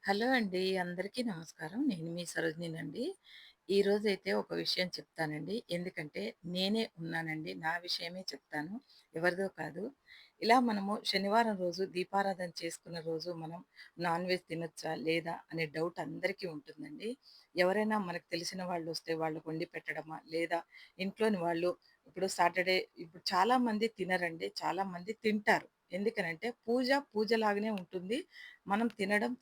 Hello అండి. అందరికీ నమస్కారం. నేను మీ సరోజినినండి. ఈరోజైతే ఒక విషయం చెప్తానండి. ఎందుకంటే నేనే ఉన్నానండి. నా విషయమే చెప్తాను. ఎవరిదో కాదు. ఇలా మనము శనివారం రోజు దీపారాధన చేసుకున్న రోజు మనం నాన్ వెజ్ తినొచ్చా? లేదా? అనే డౌట్ అందరికీ ఉంటుందండి. ఎవరైనా మనకు తెలిసిన వాళ్ళొస్తే వాళ్ళకి వండి పెట్టడమా? లేదా ఇంట్లోని వాళ్ళు ఇప్పుడు సాటర్‌డే ఇప్పుడు చాలామంది తినరండి. చాలామంది తింటారు. ఎందుకనంటే పూజలాగానే ఉంటుంది. మనం తినడం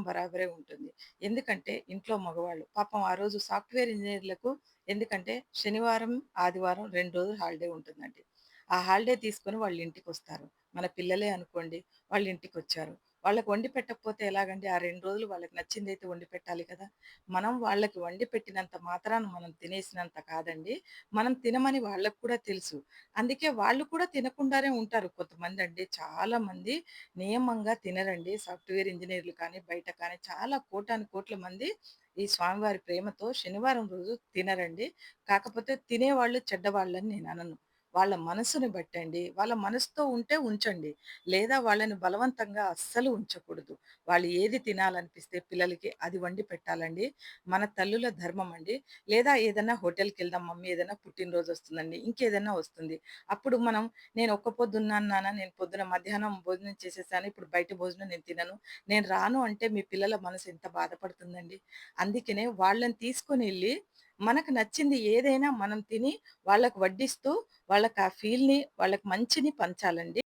బరాబరే ఉంటుంది. ఎందుకంటే ఇంట్లో మగవాళ్ళు పాపం ఆ రోజు సాఫ్ట్‌వేర్ ఇంజినీర్‌లకు ఎందుకంటే శనివారం, ఆదివారం 2 రోజులు హాలిడే ఉంటుందండి. ఆ హాలిడే తీసుకొని వాళ్ళ ఇంటికొస్తారు. మన పిల్లలే అనుకోండి వాళ్ళ ఇంటికొచ్చారు. వాళ్ళకి వండి పెట్టకపోతే ఎలాగండి? ఆ 2 రోజులు వాళ్ళకి నచ్చిందైతే వండి పెట్టాలి కదా! మనం వాళ్ళకి వండి పెట్టినంత మాత్రాన మనం తినేసినంత కాదండి. మనం తినమని వాళ్ళకి కూడా తెలుసు. అందుకే వాళ్ళు కూడా తినకుండానే ఉంటారు. కొంతమందండి చాలామంది నియమంగా తినరండి. సాఫ్ట్‌వేర్ ఇంజినీర్‌లు కానీ, బయట కానీ చాలా కోటాను కోట్ల మంది ఈ స్వామివారి ప్రేమతో శనివారం రోజు తినరండి. కాకపోతే తినేవాళ్ళు చెడ్డవాళ్ళని నేననను. వాళ్ళ మనసుని బట్టండి. వాళ్ళ మనసుతో ఉంటే ఉంచండి. లేదా వాళ్ళని బలవంతంగా అస్సలు ఉంచకూడదు. వాళ్ళు ఏది తినాలనిపిస్తే పిల్లలకి అది వండి పెట్టాలండి. మన తల్లుల ధర్మమండి. లేదా ఏదన్నా హోటల్‌కెళ్దాం మమ్మీ ఏదైనా పుట్టినరోజు వస్తుందండి. ఇంకేదన్నా వస్తుంది. అప్పుడు మనం నేను ఒక్క పొద్దున్నాను నాన్న. నేను పొద్దున మధ్యాహ్నం భోజనం చేసేసాను. ఇప్పుడు బయట భోజనం నేను తినను. నేను రాను అంటే మీ పిల్లల మనసు ఎంత బాధపడుతుందండి. అందుకనే వాళ్ళని తీసుకొనెళ్ళి మనకు నచ్చింది ఏదైనా మనం తిని వాళ్ళకి వడ్డిస్తూ వాళ్ళకి ఆ ఫీల్‌ని వాళ్ళకి మంచిని పంచాలండి.